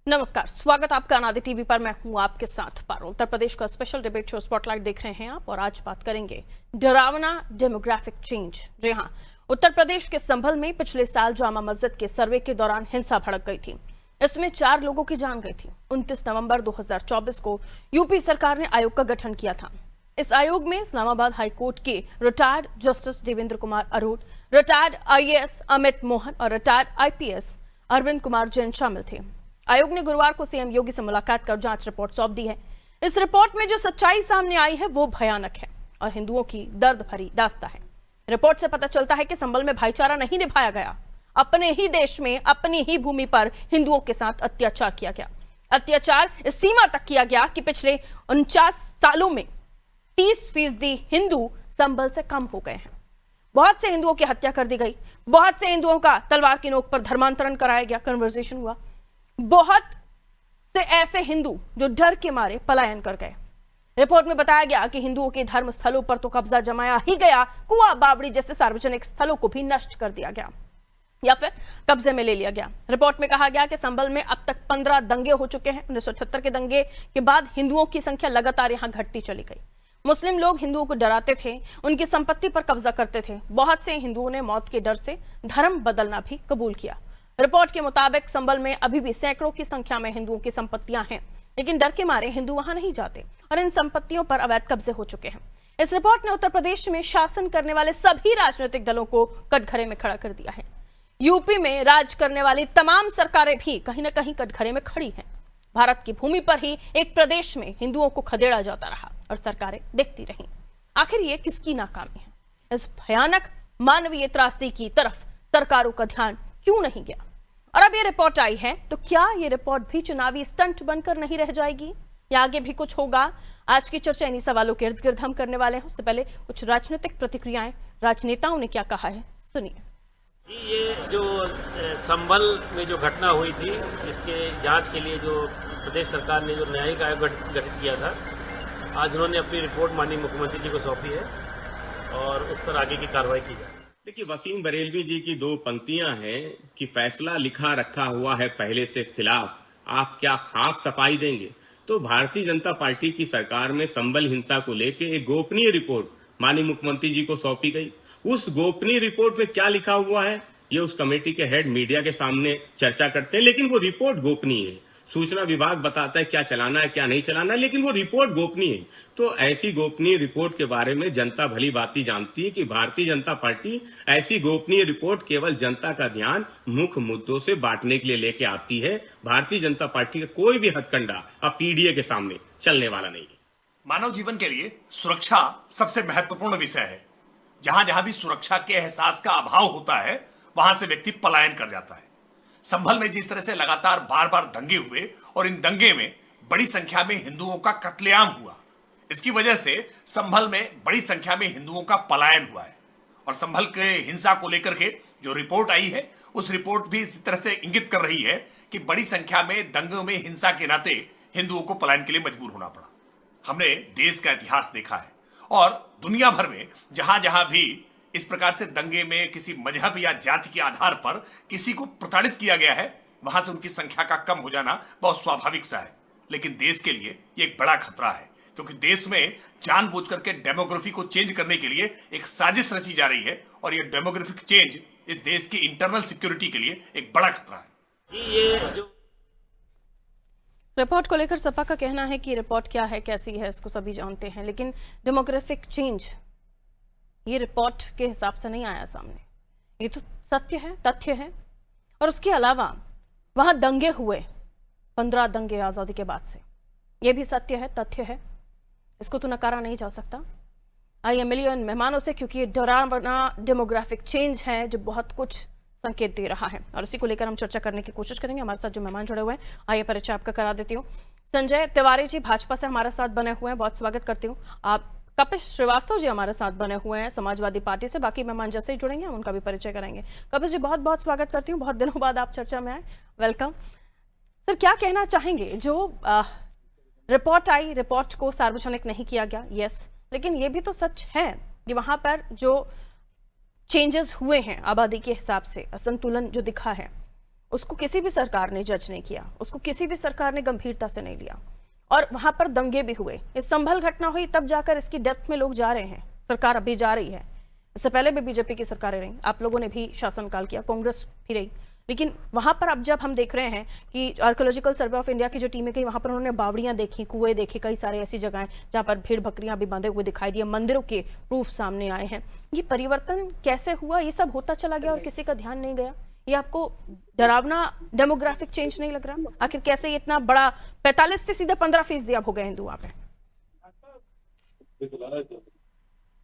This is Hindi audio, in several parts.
नमस्कार, स्वागत आपका अनादि टीवी पर। मैं हूं आपके साथ पारुल। उत्तर प्रदेश का स्पेशल डिबेट शो स्पॉटलाइट देख रहे हैं आप, और आज बात करेंगे डरावना डेमोग्राफिक चेंज। जी हां, उत्तर प्रदेश के संभल में पिछले साल जामा मस्जिद के सर्वे के दौरान हिंसा भड़क गई थी। इसमें 4 लोगों की जान गई थी। 29 नवंबर 2024 को यूपी सरकार ने आयोग का गठन किया था। इस आयोग में इस्लामाबाद हाईकोर्ट के retired justice Devendra Kumar Arora, retired IAS Amit Mohan और रिटायर्ड IPS अरविंद कुमार जैन शामिल थे। आयोग ने गुरुवार को सीएम योगी से मुलाकात कर जांच रिपोर्ट सौंप दी है। इस रिपोर्ट में जो सच्चाई सामने आई है वो भयानक है और हिंदुओं की दर्द भरी दास्तां है। रिपोर्ट से पता चलता है कि संभल में भाईचारा नहीं निभाया गया। अपने ही देश में अपनी ही भूमि पर हिंदुओं के साथ अत्याचार किया गया। अत्याचार इस सीमा तक किया गया कि पिछले 49 सालों में 30% हिंदू संभल से कम हो गए हैं। बहुत से हिंदुओं की हत्या कर दी गई। बहुत से हिंदुओं का तलवार की नोक पर धर्मांतरण कराया गया, कन्वर्सेशन हुआ। बहुत से ऐसे हिंदू जो डर के मारे पलायन कर गए। रिपोर्ट में बताया गया कि हिंदुओं के धर्म स्थलों पर तो कब्जा जमाया ही गया, कुआं बावड़ी जैसे सार्वजनिक स्थलों को भी नष्ट कर दिया गया या फिर कब्जे में ले लिया गया। रिपोर्ट में कहा गया कि संभल में अब तक 15 दंगे हो चुके हैं। 1978 के दंगे के बाद हिंदुओं की संख्या लगातार यहां घटती चली गई। मुस्लिम लोग हिंदुओं को डराते थे, उनकी संपत्ति पर कब्जा करते थे। बहुत से हिंदुओं ने मौत के डर से धर्म बदलना भी कबूल किया। रिपोर्ट के मुताबिक संभल में अभी भी सैकड़ों की संख्या में हिंदुओं की संपत्तियां हैं, लेकिन डर के मारे हिंदू वहां नहीं जाते और इन संपत्तियों पर अवैध कब्जे हो चुके हैं। इस रिपोर्ट ने उत्तर प्रदेश में शासन करने वाले सभी राजनीतिक दलों को कटघरे में खड़ा कर दिया है। यूपी में राज करने वाली तमाम सरकारें भी कहीं ना कहीं कटघरे में खड़ी हैं। भारत की भूमि पर ही एक प्रदेश में हिंदुओं को खदेड़ा जाता रहा और सरकारें देखती रहीं। आखिर ये किसकी नाकामी है? इस भयानक मानवीय त्रासदी की तरफ सरकारों का ध्यान क्यों नहीं गया? और अब ये रिपोर्ट आई है, तो क्या ये रिपोर्ट भी चुनावी स्टंट बनकर नहीं रह जाएगी या आगे भी कुछ होगा? आज की चर्चा इन्हीं सवालों के इर्द गिर्द हम करने वाले हैं। उससे पहले कुछ राजनीतिक प्रतिक्रियाएं, राजनेताओं ने क्या कहा है, सुनिए। जी, ये जो संभल में जो घटना हुई थी, इसके जांच के लिए जो प्रदेश सरकार ने जो न्यायिक आयोग गठित किया था, आज उन्होंने अपनी रिपोर्ट माननीय मुख्यमंत्री जी को सौंपी है और उस पर आगे की कार्रवाई की जाए। देखिए, वसीम बरेलवी जी की 2 पंक्तियां हैं कि फैसला लिखा रखा हुआ है पहले से खिलाफ, आप क्या खाक सफाई देंगे। तो भारतीय जनता पार्टी की सरकार में संभल हिंसा को लेकर एक गोपनीय रिपोर्ट माननीय मुख्यमंत्री जी को सौंपी गई। उस गोपनीय रिपोर्ट में क्या लिखा हुआ है, ये उस कमेटी के हेड मीडिया के सामने चर्चा करते हैं, लेकिन वो रिपोर्ट गोपनीय है। सूचना विभाग बताता है क्या चलाना है क्या नहीं चलाना है, लेकिन वो रिपोर्ट गोपनीय है। तो ऐसी गोपनीय रिपोर्ट के बारे में जनता भली भांति जानती है कि भारतीय जनता पार्टी ऐसी गोपनीय रिपोर्ट केवल जनता का ध्यान मुख्य मुद्दों से बांटने के लिए लेके आती है। भारतीय जनता पार्टी का कोई भी हथकंडा अब PDA के सामने चलने वाला नहीं है। मानव जीवन के लिए सुरक्षा सबसे महत्वपूर्ण विषय है। जहां जहां भी सुरक्षा के एहसास का अभाव होता है, वहां से व्यक्ति पलायन कर जाता है। संभल में जिस तरह से लगातार बार बार दंगे हुए और इन दंगे में बड़ी संख्या में हिंदुओं का कत्लेआम हुआ, इसकी वजह से संभल में बड़ी संख्या में हिंदुओं का पलायन हुआ है। और संभल के हिंसा को लेकर के जो रिपोर्ट आई है, उस रिपोर्ट भी इस तरह से इंगित कर रही है कि बड़ी संख्या में दंगों में हिंसा के नाते हिंदुओं को पलायन के लिए मजबूर होना पड़ा। हमने देश का इतिहास देखा है और दुनिया भर में जहां जहां भी इस प्रकार से दंगे में किसी मजहब या जाति के आधार पर किसी को प्रताड़ित किया गया है, वहां से उनकी संख्या का कम हो जाना बहुत स्वाभाविक सा है। लेकिन देश के लिए ये एक बड़ा खतरा है, क्योंकि देश में जानबूझकर के डेमोग्राफी को चेंज करने के लिए एक साजिश रची जा रही है और ये डेमोग्राफिक चेंज इस देश की इंटरनल सिक्योरिटी के लिए एक बड़ा खतरा है। जी, ये जो रिपोर्ट को लेकर सपा का कहना है कि रिपोर्ट क्या है, कैसी है, इसको सभी जानते हैं, लेकिन डेमोग्राफिक चेंज ये रिपोर्ट के हिसाब से नहीं आया सामने। ये तो सत्य है, तथ्य है। और उसके अलावा वहां दंगे हुए, 15 दंगे आजादी के बाद से, ये भी सत्य है, तथ्य है। इसको तो नकारा नहीं जा सकता। आइए मिलिए इन मेहमानों से, क्योंकि ये डरावना डेमोग्राफिक चेंज है जो बहुत कुछ संकेत दे रहा है और इसी को लेकर हम चर्चा करने की कोशिश करेंगे। हमारे साथ जो मेहमान जुड़े हुए हैं, आइए परिचय आपका करा देती हूँ। संजय तिवारी जी भाजपा से हमारे साथ बने हुए हैं, बहुत स्वागत करती हूँ। आप कपिश श्रीवास्तव जी हमारे साथ बने हुए हैं समाजवादी पार्टी से। बाकी मेहमान जैसे ही जुड़ेंगे हम उनका भी परिचय करेंगे। कपिश जी, बहुत बहुत स्वागत करती हूँ, बहुत दिनों बाद आप चर्चा में आए, वेलकम। सर, क्या कहना चाहेंगे? जो रिपोर्ट आई, रिपोर्ट को सार्वजनिक नहीं किया गया, यस, लेकिन ये भी तो सच है कि वहां पर जो चेंजेस हुए हैं आबादी के हिसाब से, असंतुलन जो दिखा है, उसको किसी भी सरकार ने जज नहीं किया, उसको किसी भी सरकार ने गंभीरता से नहीं लिया, और वहां पर दंगे भी हुए। इस संभल घटना हुई तब जाकर इसकी डेप्थ में लोग जा रहे हैं, सरकार अभी जा रही है। इससे पहले भी बीजेपी की सरकारें रही, आप लोगों ने भी शासनकाल किया, कांग्रेस भी रही, लेकिन वहां पर अब जब हम देख रहे हैं कि आर्कियोलॉजिकल सर्वे ऑफ इंडिया की जो टीमें गई, वहां पर उन्होंने बावड़ियां देखी, कुएं देखे, कई सारे ऐसी जगहें जहां पर भेड़ बकरियां भी बांधे हुए दिखाई दिए, मंदिरों के प्रूफ सामने आए हैं। ये परिवर्तन कैसे हुआ? ये सब होता चला गया और किसी का ध्यान नहीं गया। ये आपको डरावना डेमोग्राफिक चेंज नहीं लग रहा? आखिर कैसे इतना बड़ा 45 से सीधा 15% अब हो गए हिंदू वहां पे?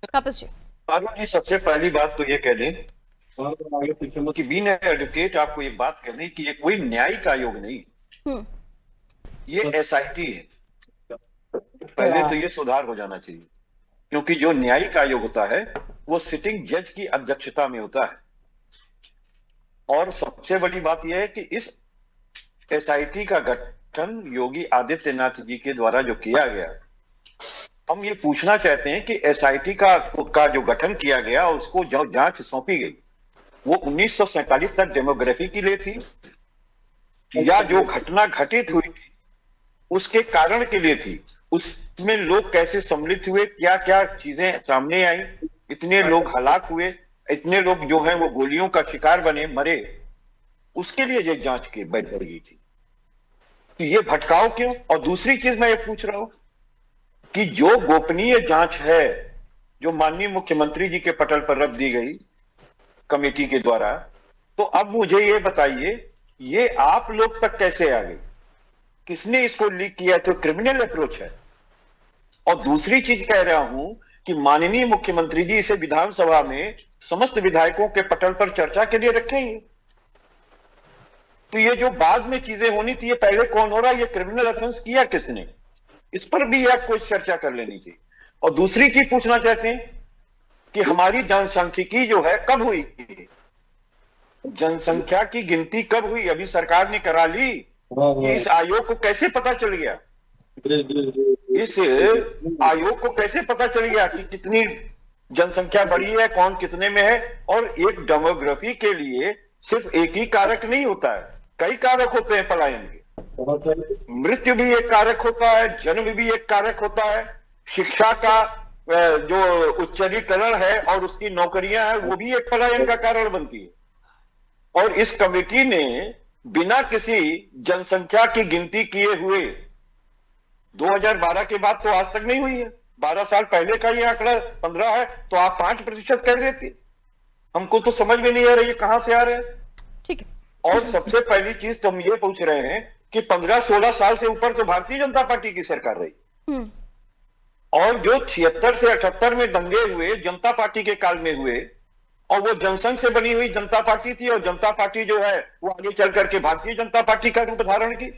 तापस जी, जी सबसे पहली बात तो ये कह दें कि बीइंग एडवोकेट आपको ये बात कह दें कि ये कोई न्यायिक आयोग नहीं, ये एसआईटी है। पहले तो ये सुधार हो जाना चाहिए, क्योंकि जो न्यायिक आयोग होता है वो सिटिंग जज की अध्यक्षता में होता है। और सबसे बड़ी बात यह है कि इस एसआईटी का गठन योगी आदित्यनाथ जी के द्वारा जो किया गया, हम ये पूछना चाहते हैं कि एसआईटी का जो गठन किया गया, उसको जो जांच सौंपी गई, वो 1947 तक डेमोग्राफी के लिए थी, या जो घटना घटित हुई थी उसके कारण के लिए थी? उसमें लोग कैसे सम्मिलित हुए, क्या क्या चीजें सामने आई, इतने लोग हलाक हुए, इतने लोग जो हैं वो गोलियों का शिकार बने, मरे, उसके लिए ये जांच की बैठ गई थी। तो ये भटकाव क्यों? और दूसरी चीज मैं ये पूछ रहा हूं कि जो गोपनीय जांच है, जो माननीय मुख्यमंत्री जी के पटल पर रख दी गई कमेटी के द्वारा, तो अब मुझे ये बताइए, ये आप लोग तक कैसे आ गई? किसने इसको लीक किया? तो क्रिमिनल अप्रोच है। और दूसरी चीज कह रहा हूं कि माननीय मुख्यमंत्री जी इसे विधानसभा में समस्त विधायकों के पटल पर चर्चा के लिए रखेंगे। तो ये जो बाद में चीजें होनी थी, ये पहले कौन हो रहा है? ये क्रिमिनल ऑफेंस किया किसने? इस पर भी आपको चर्चा कर लेनी चाहिए। और दूसरी चीज पूछना चाहते हैं कि हमारी जनसांख्यिकी जो है कब हुई? जनसंख्या की गिनती कब हुई? अभी सरकार ने करा ली कि इस आयोग को कैसे पता चल गया? इस आयोग को कैसे पता चल गया कि कितनी जनसंख्या बढ़ी है, कौन कितने में है? और एक डेमोग्राफी के लिए सिर्फ एक ही कारक नहीं होता है, कई कारक होते हैं पलायन के। मृत्यु भी एक कारक होता है, जन्म भी एक कारक होता है, शिक्षा का जो उच्चरीकरण है और उसकी नौकरियां हैं वो भी एक पलायन का कारण बनती है। और इस कमेटी ने बिना किसी जनसंख्या की गिनती किए हुए 2012 के बाद तो आज तक नहीं हुई है, 12 साल पहले का ये आंकड़ा 15 है, तो आप 5% कर देते। हमको तो समझ में नहीं आ रही है कहां से आ रहे हैं। ठीक है। और सबसे पहली चीज तो हम ये पूछ रहे हैं कि 15-16 साल से ऊपर तो भारतीय जनता पार्टी की सरकार रही, और जो 76 से 78 में दंगे हुए जनता पार्टी के काल में हुए, और वो जनसंघ से बनी हुई जनता पार्टी थी, और जनता पार्टी जो है वो आगे चल करके भारतीय जनता पार्टी का रूप धारण की।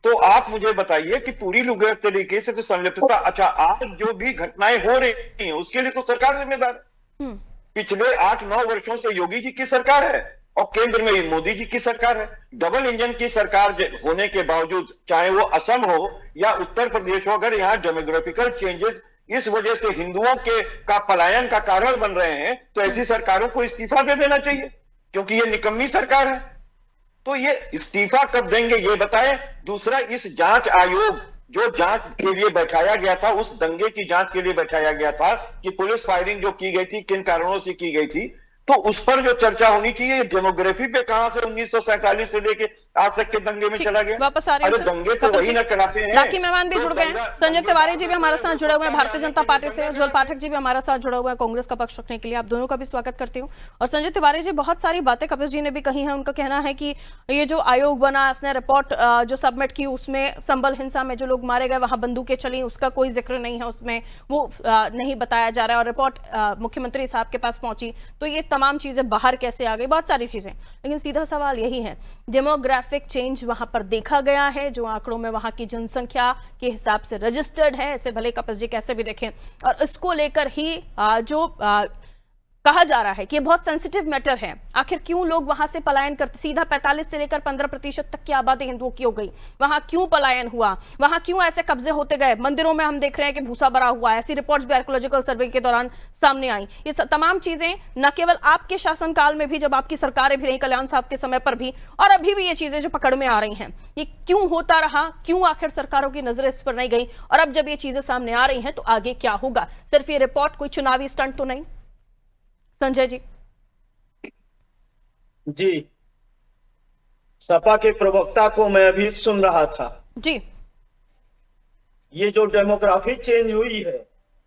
तो आप मुझे बताइए कि पूरी तरीके से तो संलिप्तता, अच्छा आज जो भी घटनाएं हो रही हैं उसके लिए तो सरकार जिम्मेदार है। पिछले 8-9 वर्षों से योगी जी की सरकार है और केंद्र में मोदी जी की सरकार है। डबल इंजन की सरकार होने के बावजूद, चाहे वो असम हो या उत्तर प्रदेश हो, अगर यहाँ डेमोग्राफिकल चेंजेस इस वजह से हिंदुओं के का पलायन का कारण बन रहे हैं, तो ऐसी सरकारों को इस्तीफा दे देना चाहिए, क्योंकि ये निकम्मी सरकार है। तो ये इस्तीफा कब देंगे ये बताएं। दूसरा, इस जांच आयोग जो जांच के लिए बैठाया गया था, उस दंगे की जांच के लिए बैठाया गया था कि पुलिस फायरिंग जो की गई थी किन कारणों से की गई थी, तो उस पर जो चर्चा होनी चाहिए। डेमोग्राफी पे कहां से 1947 से लेके आज तक के दंगे में चला गया? वापस आ रहे हैं दंगे तो वही ना कराते हैं। बाकी मेहमान भी जुड़ गए हैं। संजय तिवारी जी भी हमारे साथ जुड़े हुए हैं भारतीय जनता पार्टी से, उज्जवल पाठक जी भी हमारे साथ जुड़े हुए हैं कांग्रेस का पक्ष रखने के लिए। आप दोनों का भी स्वागत करती हूँ। और संजय तिवारी जी, बहुत सारी बातें कपिल जी ने भी कही हैं। उनका कहना है कि ये जो आयोग बना, इसने रिपोर्ट जो सबमिट की, उसमें संभल हिंसा में जो लोग मारे गए, वहां बंदूकें चली, उसका कोई जिक्र नहीं है उसमें, वो नहीं बताया जा रहा है। और रिपोर्ट मुख्यमंत्री साहब के पास पहुंची, तो ये तमाम चीजें बाहर कैसे आ गई, बहुत सारी चीजें। लेकिन सीधा सवाल यही है, डेमोग्राफिक चेंज वहां पर देखा गया है, जो आंकड़ों में वहां की जनसंख्या के हिसाब से रजिस्टर्ड है, इसे भले कपिल जी कैसे भी देखें, और इसको लेकर ही जो कहा जा रहा है कि ये बहुत सेंसिटिव मैटर है, आखिर क्यों लोग वहां से पलायन करते, सीधा 45 से लेकर 15% तक की आबादी हिंदुओं की हो गई, वहां क्यों पलायन हुआ, वहां क्यों ऐसे कब्जे होते गए, मंदिरों में हम देख रहे हैं कि भूसा भरा हुआ है, ऐसी रिपोर्ट्स भी आर्कियोलॉजिकल सर्वे के दौरान सामने आई। ये तमाम चीजें न केवल आपके शासनकाल में भी, जब आपकी सरकारें भी रही, कल्याण साहब के समय पर भी, और अभी भी ये चीजें जो पकड़ में आ रही हैं, ये क्यों होता रहा, क्यों आखिर सरकारों की नजरें इस पर नहीं गई, और अब जब ये चीजें सामने आ रही हैं तो आगे क्या होगा? सिर्फ ये रिपोर्ट कोई चुनावी स्टंट तो नहीं? संजय जी। जी, सपा के प्रवक्ता को मैं अभी सुन रहा था जी। ये जो डेमोग्राफी चेंज हुई है,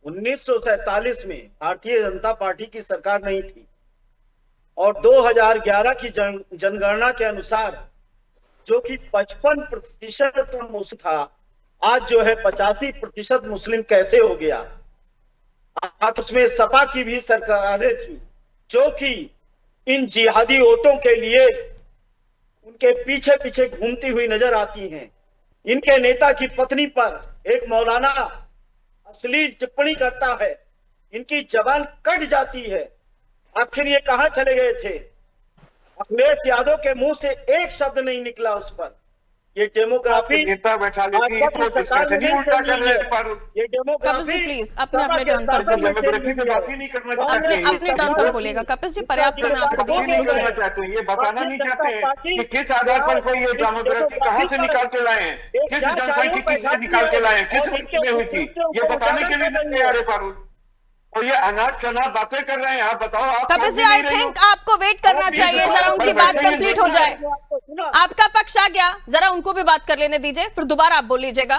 1947 में भारतीय जनता पार्टी की सरकार नहीं थी और 2011 की जनगणना के अनुसार जो कि 55% मुस्लिम था, आज जो है 85% मुस्लिम कैसे हो गया? आज उसमें सपा की भी सरकारें थी जो कि इन जिहादी वोटों के लिए उनके पीछे पीछे घूमती हुई नजर आती हैं। इनके नेता की पत्नी पर एक मौलाना अश्लील टिप्पणी करता है, इनकी जबान कट जाती है। आखिर ये कहां चले गए थे? अखिलेश यादव के मुंह से एक शब्द नहीं निकला उस पर। ये डेमोग्राफी नेता बैठा लेती है तो डिस्कशन ही उल्टा कर रहे हैं पर ये डेमोग्राफी प्लीज अपने टर्न पर डेमोग्राफी पे बात ही नहीं करना चाहते हैं। अपने टर्न पर बोलेगा कपिल जी, पर्याप्त समय आपको बात ही नहीं करना चाहते हैं, ये बताना नहीं चाहते हैं कि किस आधार पर कोई ये डेमोग्राफी कहां से निकाल के लाए हैं, किस जनसांख्यिकी से निकाल के लाए हैं, किस वक्त में हुई थी, ये बताने के लिए नहीं तैयार है पारुल। और ये अनाप शनाप बातें कर रहे हैं। आप बताओ, आप कपिल जी, आई थिंक आपको वेट करना चाहिए, जरा उनकी बात कंप्लीट हो जाए। आपका पक्ष आ गया, जरा उनको भी बात कर लेने दीजिए, फिर दोबारा आप बोल लीजिएगा।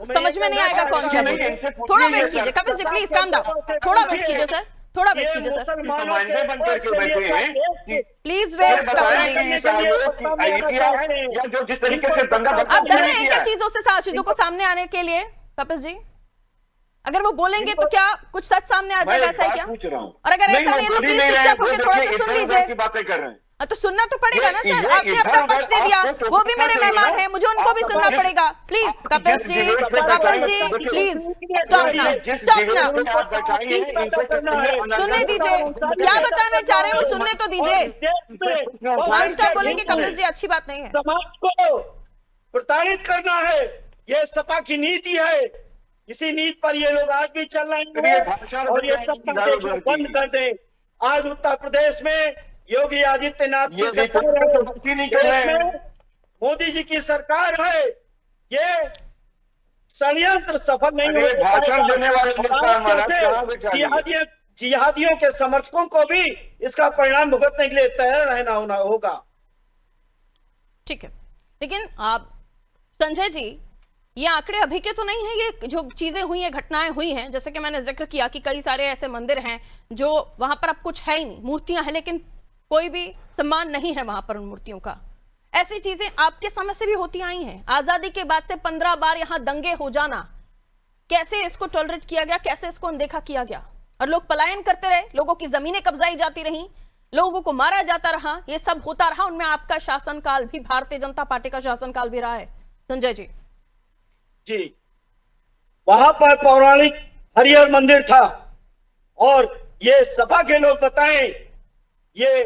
समझ में नहीं आएगा कौन क्या बोल। थोड़ा वेट कीजिए Kapil ji, please calm down, थोड़ा वेट कीजिए सर, थोड़ा वेट कीजिए सर, नुमाइंदे बन करके बैठे हैं। Please wait Kapil ji. जो जिस तरीके से दंगा आप डर रहे हैं क्या चीजों को सामने आने के लिए? कपिल जी, अगर वो बोलेंगे तो क्या कुछ सच सामने आ जाएगा, ऐसा है क्या? पूछ रहा हूँ। और अगर ऐसा नहीं है तो प्लीज चुपचाप होकर थोड़ा सा सुन लीजिए। बातें कर रहे हैं तो सुनना तो पड़ेगा ना सर, आपने अपना पक्ष दे दिया, वो भी मेरे मेहमान हैं, मुझे उनको भी सुनना पड़ेगा। Please Kapil ji, please stop now. सुनने दीजिए, क्या बताना चाह रहे हैं वो सुनने तो दीजिए। नॉन स्टॉप बोलेंगे कपिल जी, अच्छी बात नहीं है। समाज को प्रताड़ित करना है, ये सपा की नीति है। इसी नीति पर ये लोग आज भी चल रहे हैं और ये सब बंद कर दे। आज उत्तर प्रदेश में योगी आदित्यनाथ की सरकार है, मोदी जी की सरकार है, ये षड्यंत्र सफल नहीं हो भाषण देने वाले जिहादियों के समर्थकों को भी इसका परिणाम भुगतने के लिए तैयार रहना होगा। ठीक है, लेकिन आप संजय जी, ये आंकड़े अभी के तो नहीं है, ये जो चीजें हुई हैं, घटनाएं हुई हैं, जैसे कि मैंने जिक्र किया कि कई सारे ऐसे मंदिर हैं जो वहां पर अब कुछ है ही नहीं, मूर्तियां हैं लेकिन कोई भी सम्मान नहीं है वहां पर उन मूर्तियों का। ऐसी चीजें आपके समय से भी होती आई हैं। आजादी के बाद से 15 बार यहाँ दंगे हो जाना, कैसे इसको टॉलरेट किया गया, कैसे इसको अनदेखा किया गया, और लोग पलायन करते रहे, लोगों की जमीनें कब्जाई जाती रही, लोगों को मारा जाता रहा, ये सब होता रहा। उनमें आपका शासनकाल भी, भारतीय जनता पार्टी का शासनकाल भी रहा है। संजय जी जी, वहां पर पौराणिक हरिहर मंदिर था और ये सपा के लोग बताएं, ये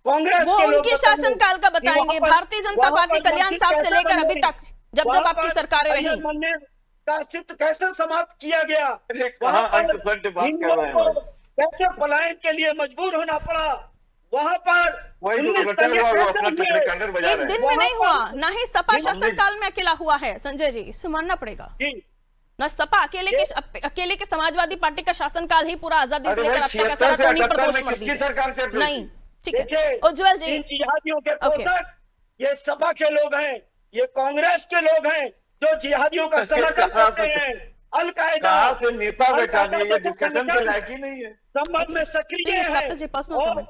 कांग्रेस वो के लोग उनके शासनकाल का बताएंगे। भारतीय जनता पार्टी कल्याण साहब से लेकर अभी तक जब आपकी सरकारें रही, मंदिर का अस्तित्व कैसे समाप्त किया गया, कहाँ कैसे पलायन के लिए मजबूर होना पड़ा, वहां पर एक दिन में नहीं हुआ, ना ही सपा शासनकाल में अकेला हुआ है। संजय जी, इसे मानना पड़ेगा ना, सपा अकेले के समाजवादी पार्टी का शासनकाल ही पूरा आजादी से लेकर अब तक ऐसा टोनी प्रदोष मर दी नहीं। ठीक है उज्जवल जी, जिहादियों के पोषक ये सपा के लोग हैं, ये कांग्रेस के लोग हैं जो जिहादियों का समर्थन करते हैं। अलकायदा से नेता बैठा दिए, डिस्कशन के लायक ही नहीं है। संबंध में सक्रिय है।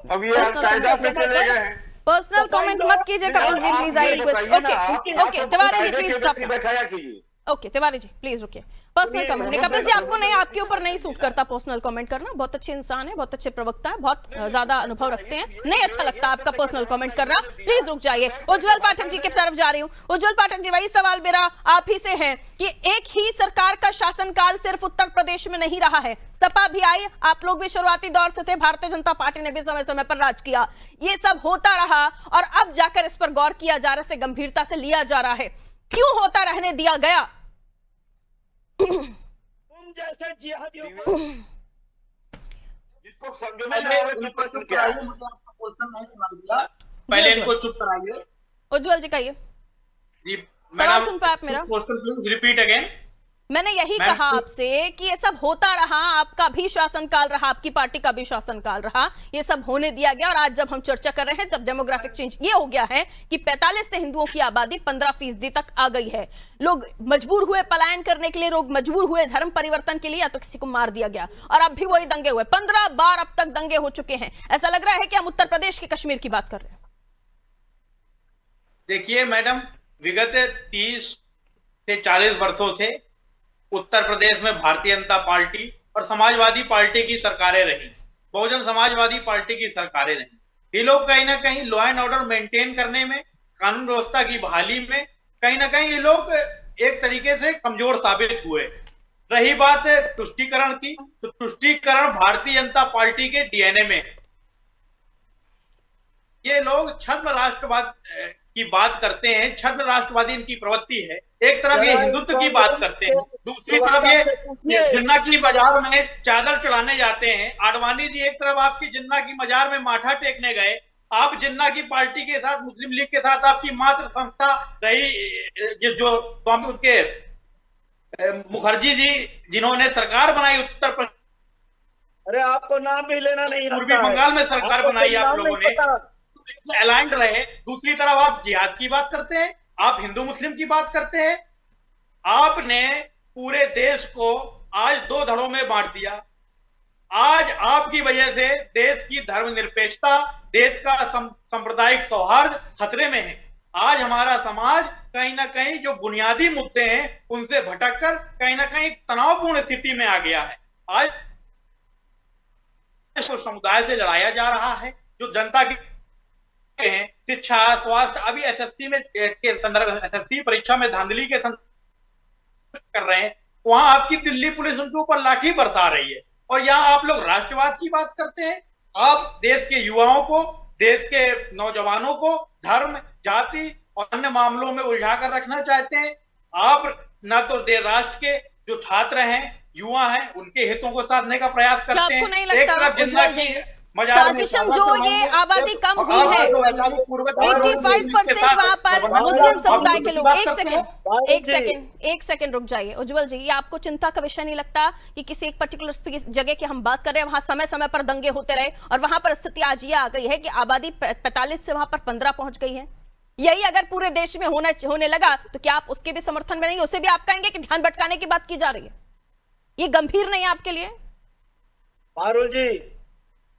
अब ये अलकायदा पे चले गए हैं। पर्सनल कमेंट मत कीजिए Kapil ji, please, I request. Okay Tiwari ji please stop. बैठाया कीजिए। ओके तिवारी जी प्लीज रुकिए। पर्सनल कमेंट नहीं, कपिल जी आपको नहीं, आपके ऊपर नहीं सूट करता पर्सनल कमेंट करना। बहुत अच्छे इंसान है, बहुत अच्छे प्रवक्ता है, बहुत ज्यादा अनुभव रखते हैं, नहीं अच्छा लगता आपका पर्सनल कमेंट करना। प्लीज रुक जाइए। उज्जवल पाठक जी की तरफ जा रही हूँ। उज्जवल पाठक जी, वही सवाल मेरा आप ही से है कि एक ही सरकार का शासनकाल सिर्फ उत्तर प्रदेश में नहीं रहा है, सपा भी आई, आप लोग भी शुरुआती दौर से थे, भारतीय जनता पार्टी ने भी समय समय पर राज किया, ये सब होता रहा और अब जाकर इस पर गौर किया जा रहा है, गंभीरता से लिया जा रहा है। क्यों होता रहने दिया गया? तुम जैसे जिहादियों को जिसको समझो पहले इनको चुप कराइए। उज्जवल जी कहिए। जी सवाल सुन पाए आप मेरा? Question please repeat again. मैंने यही कहा आपसे कि ये सब होता रहा, आपका भी शासनकाल रहा, आपकी पार्टी का भी शासनकाल रहा, ये सब होने दिया गया और आज जब हम चर्चा कर रहे हैं तब डेमोग्राफिक चेंज ये हो गया है कि 45 से हिंदुओं की आबादी 15% तक आ गई है। लोग मजबूर हुए पलायन करने के लिए, लोग मजबूर हुए धर्म परिवर्तन के लिए, या तो किसी को मार दिया गया और अब भी वही दंगे हुए। 15 बार अब तक दंगे हो चुके हैं। ऐसा लग रहा है कि हम उत्तर प्रदेश के कश्मीर की बात कर रहे हैं। देखिए मैडम, विगत 30 से 40 वर्षों से उत्तर प्रदेश में भारतीय जनता पार्टी और समाजवादी पार्टी की सरकारें रही, बहुजन समाजवादी पार्टी की सरकारें रही। ये लोग कहीं ना कहीं लॉ एंड ऑर्डर मेंटेन करने में, कानून व्यवस्था की बहाली में कहीं ना कहीं ये लोग एक तरीके से कमजोर साबित हुए। रही बात तुष्टीकरण की, तो तुष्टीकरण भारतीय जनता पार्टी के डीएनए में। ये लोग छद्म राष्ट्रवाद की बात करते हैं, छद्म राष्ट्रवादी इनकी प्रवृत्ति है। एक तरफ ये हिंदुत्व की बात करते हैं, दूसरी तरफ ये जिन्ना की बाजार में चादर चढ़ाने जाते हैं। आडवाणी जी एक तरफ आपकी जिन्ना की मजार में माथा टेकने गए, आप जिन्ना की पार्टी के साथ, मुस्लिम लीग के साथ आपकी मातृ संस्था रही जो स्वामी उनके मुखर्जी जी जिन्होंने सरकार बनाई उत्तर प्रदेश, अरे आपको नाम भी लेना नहीं, पूर्वी बंगाल में सरकार बनाई आप लोगों ने, अलाइंड रहे। दूसरी तरफ आप जिहाद की बात करते हैं, आप हिंदू मुस्लिम की बात करते हैं। आपने पूरे देश को आज 2 धड़ों में बांट दिया। आज आपकी वजह से देश की धर्मनिरपेक्षता, देश का सांप्रदायिक सौहार्द खतरे में है। आज हमारा समाज कहीं ना कहीं जो बुनियादी मुद्दे हैं उनसे भटककर कहीं ना कहीं तनावपूर्ण स्थिति में आ गया है। आज समुदाय से लड़ाया जा रहा है, जो जनता की हैं, शिक्षा, स्वास्थ्य, अभी एसएससी में के संदर्भ, एसएससी परीक्षा में धांधली के कर रहे हैं, वहां आपकी दिल्ली पुलिस उनके ऊपर लाठी बरसा रही है। और यहाँ आप लोग राष्ट्रवाद की बात करते हैं। आप देश के युवाओं को, देश के नौजवानों को धर्म, जाति और अन्य मामलों में उलझा कर रखना चाहते हैं। आप न तो राष्ट्र के जो छात्र हैं, युवा हैं, उनके हितों को साधने का प्रयास करते हैं। एक तरफ जिन्ना की साजिशन जो ये आबादी कम हुई है, 85% वहां पर मुस्लिम समुदाय के लोग। एक सेकंड रुक जाइए उज्जवल जी, ये आपको चिंता का विषय नहीं लगता कि किसी एक पर्टिकुलर जगह की हम बात कर रहे हैं, वहां समय समय पर दंगे होते रहे और वहां पर स्थिति आज ये आ गई है कि आबादी 45 से वहां पर 15 पहुंच गई है। यही अगर पूरे देश में होने लगा तो क्या आप उसके भी समर्थन में नहीं, उसे भी आप कहेंगे कि ध्यान भटकाने की बात की जा रही है? ये गंभीर नहीं है आपके लिए? पारुल जी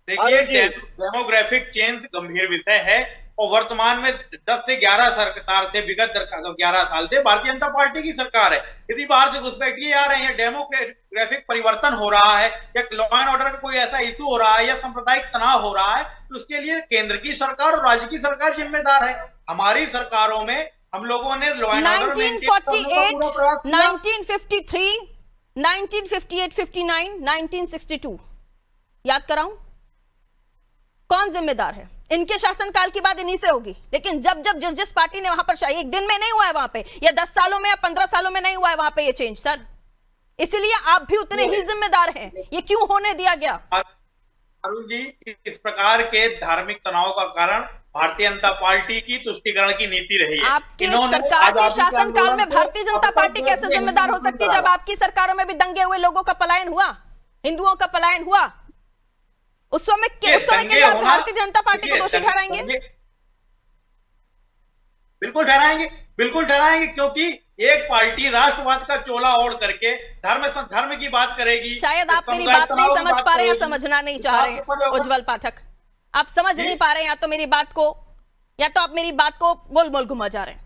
देखिए, डेमोग्राफिक चेंज गंभीर विषय है और वर्तमान में 10 से 11 सरकार से, विगत 11 साल से भारतीय जनता पार्टी की सरकार है। यदि बाहर से घुसपैठिए आ रहे हैं, डेमोग्राफिक परिवर्तन हो रहा है या लॉ एंड ऑर्डर का कोई ऐसा इशू हो रहा है या सांप्रदायिक तनाव हो रहा है, तो उसके लिए केंद्र की सरकार और राज्य की सरकार जिम्मेदार है। हमारी सरकारों में हम लोगों ने लॉ एंड ऑर्डर 1948, 1953, 1958, 59, 1962 याद कराऊं? कौन जिम्मेदार है? इनके शासनकाल की बात इन्हीं से होगी। लेकिन जब जब जिस पार्टी ने वहां पर, एक दिन में नहीं हुआ है वहां पे, या 10 सालों में या 15 सालों में नहीं हुआ है वहां पे ये चेंज सर, इसलिए आप भी उतने ही जिम्मेदार हैं। ये क्यों होने दिया गया? अरुण जी, इस प्रकार के धार्मिक तनाव का कारण भारतीय जनता पार्टी की तुष्टीकरण की नीति रही है। आपके सरकार के शासनकाल में भारतीय जनता पार्टी कैसे जिम्मेदार हो सकती है जब आपकी सरकारों में भी दंगे हुए, लोगों का पलायन हुआ, हिंदुओं का पलायन हुआ? उस समय के लिए आप भारतीय जनता पार्टी को दोषी ठहराएंगे? बिल्कुल ठहराएंगे, क्योंकि एक पार्टी राष्ट्रवाद का चोला ओढ़ करके धर्म की बात करेगी। शायद आप मेरी बात नहीं समझ पा रहे हैं, समझना नहीं चाह रहे हैं उज्जवल पाठक, आप समझ नहीं पा रहे हैं, या तो आप मेरी बात को गोल मोल घुमा जा रहे हैं।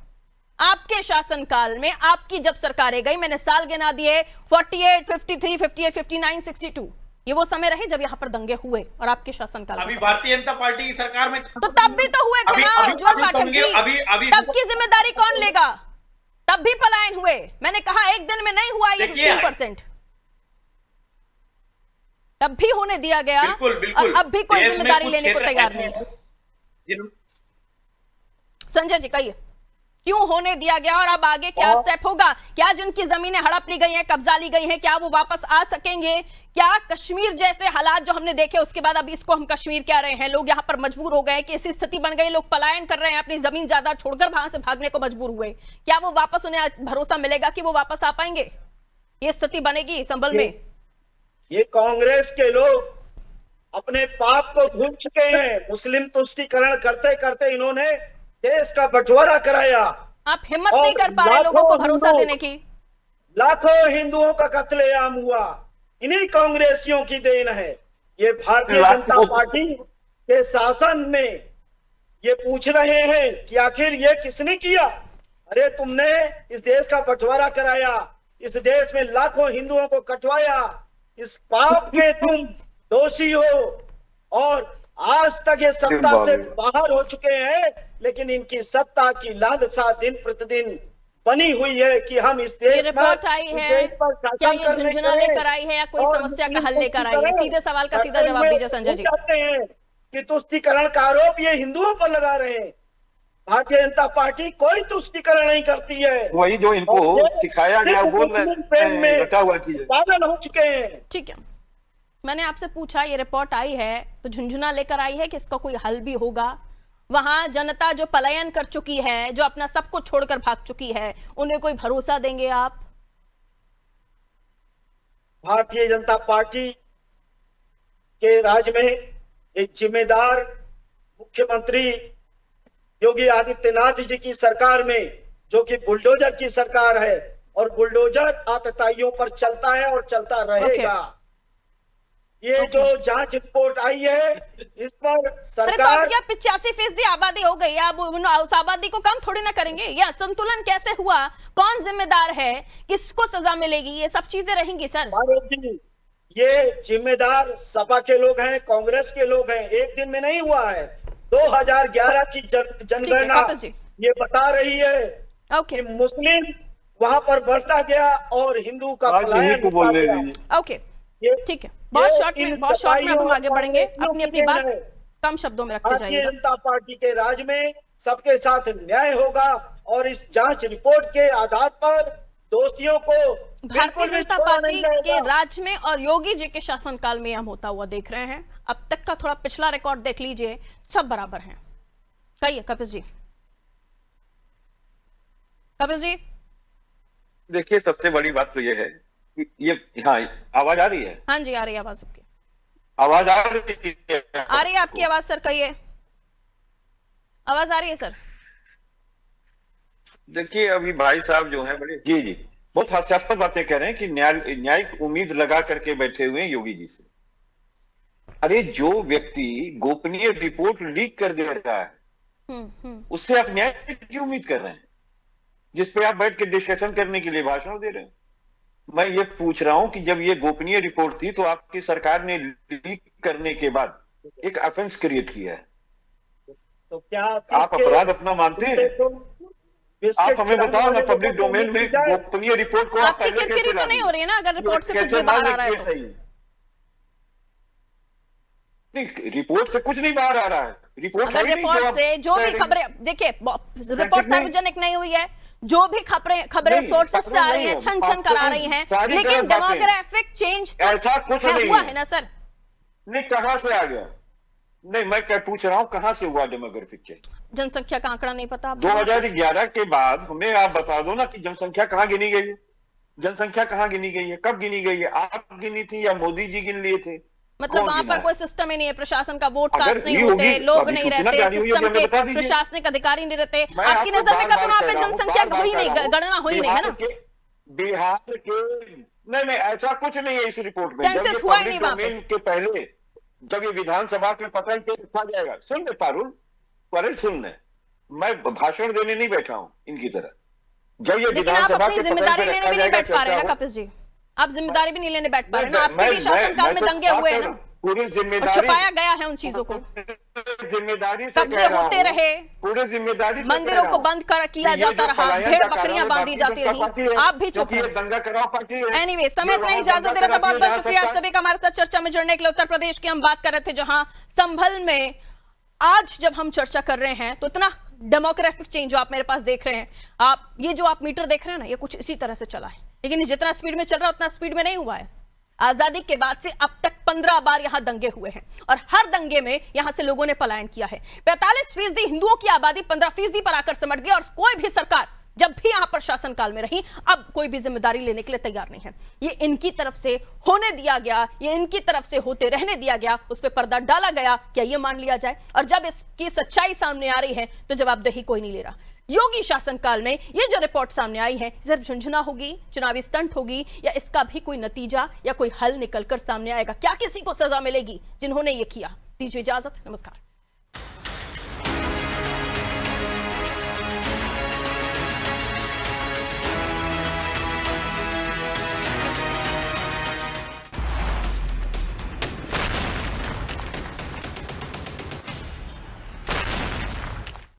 आपके शासनकाल में आपकी जब सरकारें गई, मैंने साल गिना दिए 48, 53, 58, 59, 62, ये वो समय रहे जब यहाँ पर दंगे हुए और आपके शासनकाल अभी भारतीय जनता पार्टी की सरकार में तो तब भी तो हुए थे ना उज्ज्वल पाठक जी, तब की जिम्मेदारी कौन लेगा? तब भी पलायन हुए। मैंने कहा एक दिन में नहीं हुआ ये 15%, तब भी होने दिया गया। बिल्कुल बिल्कुल, अब भी कोई जिम्मेदारी लेने को तैयार नहीं है। संजय जी कहिए, क्यों होने दिया गया और अब आगे क्या स्टेप होगा? क्या जिनकी जमीनें हड़प ली गई हैं, कब्जा ली गई हैं, क्या वो वापस आ सकेंगे? क्या कश्मीर जैसे हालात जो हमने देखे उसके बाद अब इसको हम कश्मीर कह रहे हैं, लोग यहाँ पर मजबूर हो गए कि ऐसी स्थिति बन गई, लोग पलायन कर रहे हैं, अपनी जमीन जायदाद छोड़कर वहां से भागने को मजबूर हुए, क्या वो वापस, उन्हें भरोसा मिलेगा कि वो वापस आ पाएंगे? ये स्थिति बनेगी संभल में? ये कांग्रेस के लोग अपने पाप को भूल चुके हैं। मुस्लिम तुष्टीकरण करते करते इन्होंने देश का बंटवारा कराया। आप हिम्मत नहीं कर पा रहे लोगों को भरोसा देने की। लाखों हिंदुओं का कत्लेआम हुआ, इन्हीं कांग्रेसियों की देन है। ये भारतीय जनता पार्टी के शासन में ये पूछ रहे हैं कि आखिर ये किसने किया? अरे तुमने इस देश का बंटवारा कराया, इस देश में लाखों हिंदुओं को कटवाया, इस पाप के तुम दोषी हो और आज तक ये सत्ता से बाहर हो चुके हैं, लेकिन इनकी सत्ता की लालसा दिन प्रतिदिन बनी हुई है कि हम इस देश ये रिपोर्ट आई है, क्या ये झुंझुना लेकर आई है या कोई समस्या का हल लेकर आई है? सीधे सवाल का सीधा जवाब दीजिए संजय जी। चाहते हैं कि तुष्टीकरण का आरोप ये हिंदुओं पर लगा रहे हैं। भारतीय जनता पार्टी कोई तुष्टीकरण नहीं करती है, वही जो इनको सिखाया गया वो पागल हो चुके हैं। ठीक है, मैंने आपसे पूछा, ये रिपोर्ट आई है तो झुंझुना लेकर आई है कि इसका कोई हल भी होगा? वहां जनता जो पलायन कर चुकी है, जो अपना सब कुछ छोड़कर भाग चुकी है, उन्हें कोई भरोसा देंगे आप? भारतीय जनता पार्टी के राज में एक जिम्मेदार मुख्यमंत्री योगी आदित्यनाथ जी की सरकार में, जो कि बुलडोजर की सरकार है और बुलडोजर आतताइयों पर चलता है और चलता रहेगा। ये जो जांच रिपोर्ट आई है इस पर सरकार, तो 85% आबादी हो गई, अब उस आबादी को कम थोड़ी ना करेंगे? या संतुलन कैसे हुआ? कौन जिम्मेदार है? किसको सजा मिलेगी? ये सब चीजें रहेंगी सर। ये जिम्मेदार सपा के लोग हैं, कांग्रेस के लोग हैं। एक दिन में नहीं हुआ है। 2011 की जनगणना ये बता रही है कि मुस्लिम वहां पर बढ़ता गया और हिंदू का पलायन होता गया। ओके, ठीक है, बहुत शॉर्ट में हम आगे बढ़ेंगे। अपनी अपनी बात कम शब्दों में रखते जाइए। भारतीय जनता पार्टी के राज में सबके साथ न्याय होगा और इस जांच रिपोर्ट के आधार पर दोषियों को भारतीय जनता पार्टी के राज में और योगी जी के शासनकाल में हम होता हुआ देख रहे हैं। अब तक का थोड़ा पिछला रिकॉर्ड देख लीजिए, सब बराबर हैं। कहिए कपिल जी। कपिल जी देखिए, सबसे बड़ी बात तो ये है कि ये, हाँ आवाज आ रही है? हाँ जी आ रही है आवाज आपकी। आवाज आ रही है? आ रही है आपकी आवाज सर, कहिए। आवाज आ रही है सर। देखिए, अभी भाई साहब जो है बड़े जी बहुत हास्यास्पद बातें कह रहे हैं कि न्यायिक उम्मीद लगा करके बैठे हुए हैं योगी जी से। अरे जो व्यक्ति गोपनीय रिपोर्ट लीक कर दे रहा है उससे आप न्याय की उम्मीद कर रहे हैं, जिसपे आप बैठ के डिस्कशन करने के लिए भाषण दे रहे हैं। मैं ये पूछ रहा हूं कि जब ये गोपनीय रिपोर्ट थी तो आपकी सरकार ने लीक करने के बाद एक ऑफेंस क्रिएट किया है, तो क्या आप अपराध अपना मानते हैं? आप हमें बताओ ना, पब्लिक डोमेन में गोपनीय रिपोर्ट को आप पहले कैसे तो नहीं हो रही है ना? अगर रिपोर्ट से कुछ भी बाहर आ रहा है तो। नहीं, रिपोर्ट से कुछ नहीं बाहर आ रहा है। रिपोर्ट से जो भी खबरें, देखिए रिपोर्ट सार्वजनिक नहीं हुई है, जो भी खबरें सोर्सेस से आ रही हैं, छन छन करा रही हैं, लेकिन डेमोग्राफिक चेंज ऐसा कुछ नहीं हुआ है ना सर? नहीं, कहां से आ गया? नहीं, मैं क्या पूछ रहा हूं, कहां से हुआ डेमोग्राफिक चेंज? जनसंख्या का आंकड़ा नहीं पता? 2011 के बाद हमें आप बता दो ना कि जनसंख्या कहां गिनी गई है? जनसंख्या कहां गिनी गई है? कब गिनी गई है? आप गिनी थी या मोदी जी गिन लिए थे? मतलब वहां पर कोई सिस्टम ही नहीं है, प्रशासन का वोट कास्ट नहीं होते, लोग नहीं रहते, सिस्टम के प्रशासनिक अधिकारी नहीं रहते। आपकी नजर में कभी वहां पे जनसंख्या हुई नहीं, गणना हुई नहीं है ना? बिहार के नहीं, ऐसा कुछ नहीं है इस रिपोर्ट में। सेंसस हुआ ही नहीं वहां पे। के पहले जब ये विधानसभा के पता ही रखा जाएगा। सुन ले पारुल, सुन ले, मैं भाषण देने नहीं बैठा हूं इनकी तरह। जब ये लेकिन आप विधानसभा अपनी के जिम्मेदारी पटल पे लेने रखा भी नहीं जाएगा, बैठ पा रहे हैं चर्चा ना हो। कपिल जी, आप जिम्मेदारी भी नहीं लेने बैठ पा रहे हैं ना, मैं- आपके भी मैं- शासनकाल मैं में तो दंगे बात हुए कर हैं रहा ना, हूं, पूरी और जिम्मेदारी छुपाया गया है उन चीजों को, जिम्मेदारी से कब्जे कह रहा होते हूं, रहे, पूरी जिम्मेदारी से कह मंदिरों रहा को हूं। बंद किया ये जाता जो रहा, पलायन भेड़ का कारण बकरियां है, बांधी भारतीय जाती जनता रही, पार्टी है, आप भी चुप क्योंकि ये रहे। दंगा कराओ पार्टी है। एनीवे, समय ये इतना ही वहां इजाजत दंगा दे रहा था। कराती बहुत बहुत है शुक्रिया आप जहां सभी का हमारे साथ चर्चा में जुड़ने के लिए। उत्तर प्रदेश की हम बात कर रहे थे, जहां संभल में आज जब हम चर्चा कर रहे हैं तो इतना डेमोग्राफिक चेंज जो आप मेरे पास देख रहे हैं, आप ये जो आप मीटर देख रहे हैं ना, ये कुछ इसी तरह से चला है, लेकिन जितना स्पीड में चल रहा है उतना स्पीड में नहीं हुआ है। आजादी के बाद से अब तक 15 बार यहां दंगे हुए हैं और हर दंगे में यहां से लोगों ने पलायन किया है। 45% हिंदुओं की आबादी 15% पर आकर सिमट गई और कोई भी सरकार जब भी यहां प्रशासन काल में रही, अब कोई भी जिम्मेदारी लेने के लिए तैयार नहीं है। ये इनकी तरफ से होने दिया गया, ये इनकी तरफ से होते रहने दिया गया, उस पर पर्दा डाला गया, क्या ये मान लिया जाए? और जब इसकी सच्चाई सामने आ रही है तो जवाबदेही कोई नहीं ले रहा। योगी शासनकाल में ये जो रिपोर्ट सामने आई है, सिर्फ झुंझुना होगी, चुनावी स्टंट होगी, या इसका भी कोई नतीजा या कोई हल निकलकर सामने आएगा? क्या किसी को सजा मिलेगी जिन्होंने ये किया? दीजिए इजाजत, नमस्कार।